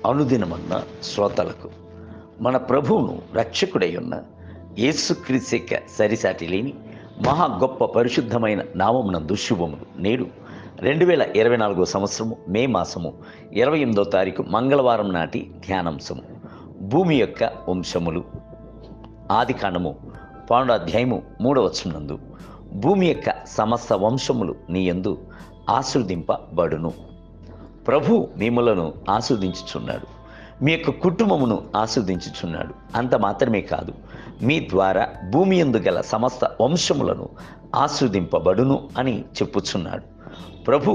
అనుదినమన్న శ్రోతలకు మన ప్రభువును రక్షకుడై ఉన్న యేసుక్రీస్తు సరిసాటి లేని మహా గొప్ప పరిశుద్ధమైన నామమునందు శుభములు. నేడు 2024 సంవత్సరము మే మాసము 28వ తారీఖు మంగళవారం నాటి ధ్యానాంశము భూమి యొక్క వంశములు. ఆదికాండము 12వ అధ్యాయము 3వ వచనమునందు భూమి యొక్క సమస్త వంశములు నీ యందు ఆశీర్వదింపబడును. ప్రభు మిమ్ములను ఆశీర్వదించుచున్నాడు, మీ యొక్క కుటుంబమును ఆశీర్వదించుచున్నాడు. అంత మాత్రమే కాదు, మీ ద్వారా భూమి యందు గల సమస్త వంశములను ఆశీర్వదింపబడును అని చెప్పుచున్నాడు. ప్రభు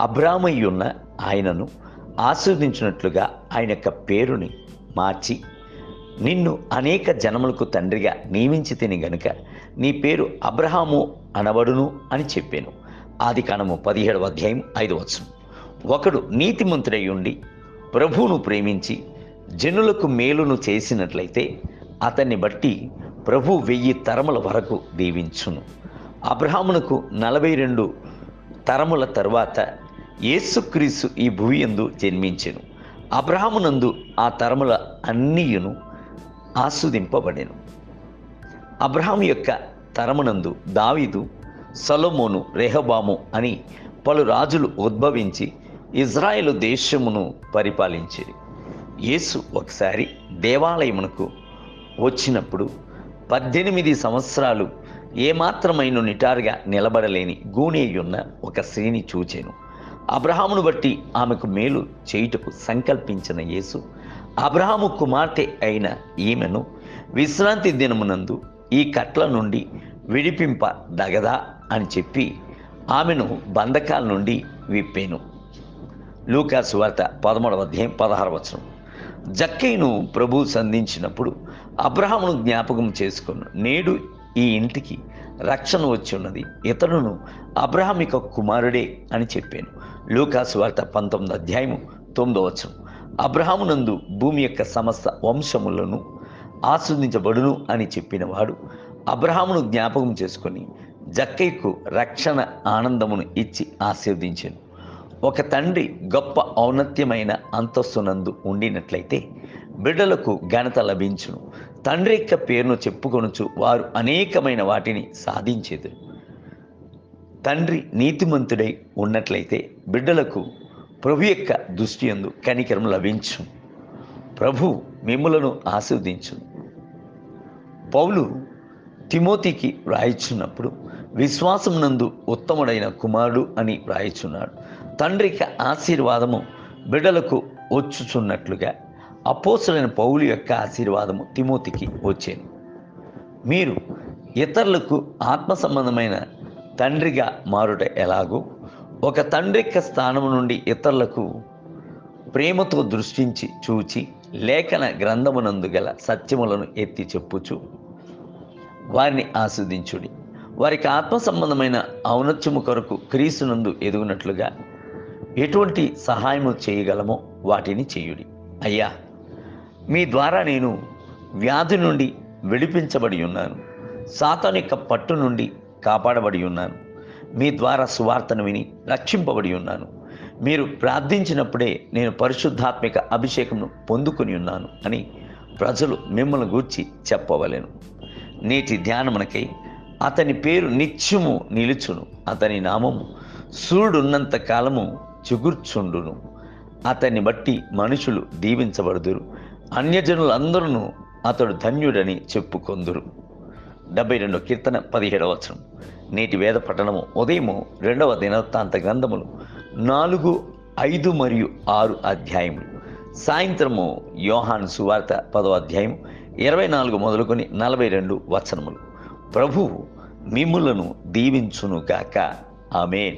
అబ్రామయ్యున్న ఆయనను ఆశీర్వదించినట్లుగా ఆయన యొక్క పేరుని మార్చి, నిన్ను అనేక జనములకు తండ్రిగా నియమించి తిని గనుక నీ పేరు అబ్రహాము అనబడును అని చెప్పాను. ఆదికాండము 17వ అధ్యాయం 5వ వచనం. ఒకడు నీతిమంతుడై ఉండి ప్రభువును ప్రేమించి జనులకు మేలును చేసినట్లయితే అతన్ని బట్టి ప్రభు 1000 తరముల వరకు దీవించును. అబ్రహామునకు 42 తరముల తరువాత యేసుక్రీస్తు ఈ భూమి యందు జన్మించెను. అబ్రహామునందు ఆ తరముల అన్నీయును ఆస్వాదింపబడెను. అబ్రహాము యొక్క తరమునందు దావీదు, సొలొమోను, రెహబాము అని పలు రాజులు ఉద్భవించి ఇజ్రాయేలు దేశమును పరిపాలించేది. యేసు ఒకసారి దేవాలయమునకు వచ్చినప్పుడు 18 సంవత్సరాలు ఏమాత్రమైన నిటారుగా నిలబడలేని గూనెయున్న ఒక స్త్రీని చూచెను. అబ్రహామును బట్టి ఆమెకు మేలు చేయుటకు సంకల్పించిన యేసు అబ్రహాము కుమార్తె అయిన ఈమెను విశ్రాంతి దినమునందు ఈ కట్ల నుండి విడిపింపదగదా అని చెప్పి ఆమెను బంధకాల నుండి విప్పెను. లూకా సువార్త 13వ అధ్యాయం 16వ వచనం. జక్కయ్యను ప్రభు సంధించినప్పుడు అబ్రహామును జ్ఞాపకం చేసుకుని, నేడు ఈ ఇంటికి రక్షణ వచ్చి ఉన్నది, ఇతరును అబ్రహాం యొక్క కుమారుడే అని చెప్పాను. లూకా సువార్త 19వ అధ్యాయము 9వ వచనం. అబ్రహామునందు భూమి యొక్క సమస్త వంశములను ఆస్వాదించబడును అని చెప్పిన వాడు అబ్రహామును జ్ఞాపకం చేసుకొని జక్కయ్యకు రక్షణ ఆనందమును ఇచ్చి ఆశీర్వదించాను. ఒక తండ్రి గొప్ప ఔన్నత్యమైన అంతస్తునందు ఉండినట్లయితే బిడ్డలకు ఘనత లభించును. తండ్రి యొక్క పేరును చెప్పుకొనుచు వారు అనేకమైన వాటిని సాధించేది. తండ్రి నీతిమంతుడై ఉన్నట్లయితే బిడ్డలకు ప్రభు యొక్క దృష్టి యందు కనికరం లభించు. ప్రభు మిమ్ములను ఆశీర్వదించు. పౌలు తిమోతికి వ్రాయిచున్నప్పుడు విశ్వాసమునందు ఉత్తముడైన కుమారుడు అని వ్రాయిచున్నాడు. తండ్రికి ఆశీర్వాదము బిడ్డలకు వచ్చుచున్నట్లుగా అపోస్తలుడైన పౌలు యొక్క ఆశీర్వాదము తిమోతికి వచ్చేను. మీరు ఇతరులకు ఆత్మ సంబంధమైన తండ్రిగా మారుట ఎలాగో ఒక తండ్రి యొక్క స్థానం నుండి ఇతరులకు ప్రేమతో దృష్టించి చూచి లేఖన గ్రంథమునందు గల సత్యములను ఎత్తి చెప్పుచు వారిని ఆస్వాదించుడి. వారికి ఆత్మ సంబంధమైన ఔన్నత్యము కొరకు క్రీస్తునందు ఎదుగునట్లుగా ఎటువంటి సహాయము చేయగలమో వాటిని చేయుడి. అయ్యా, మీ ద్వారా నేను వ్యాధి నుండి విడిపించబడి ఉన్నాను, సాతాను యొక్క పట్టు నుండి కాపాడబడి ఉన్నాను, మీ ద్వారా సువార్తను విని రక్షింపబడి ఉన్నాను, మీరు ప్రార్థించినప్పుడే నేను పరిశుద్ధాత్మిక అభిషేకంను పొందుకొని ఉన్నాను అని ప్రజలు మిమ్మల్ని గూర్చి చెప్పవలెను. నేటి ధ్యానమునకై అతని పేరు నిత్యము నిలుచును, అతని నామము సూర్యుడున్నంత కాలము చిగుర్చుండును. అతన్ని బట్టి మనుషులు దీవించబడుదురు, అన్యజనులందరూ అతడు ధన్యుడని చెప్పుకొందురు. 72వ కీర్తన 17వ వచనం. నేటి వేద పఠనము ఉదయము 2వ దినవృత్తాంత గ్రంథములు 4, 5 మరియు 6 అధ్యాయములు. సాయంత్రము యోహాను సువార్త 10వ అధ్యాయం 24 మొదలుకొని 42 వచనములు. ప్రభువు మిమ్ములను దీవించును గాక. ఆమేన్.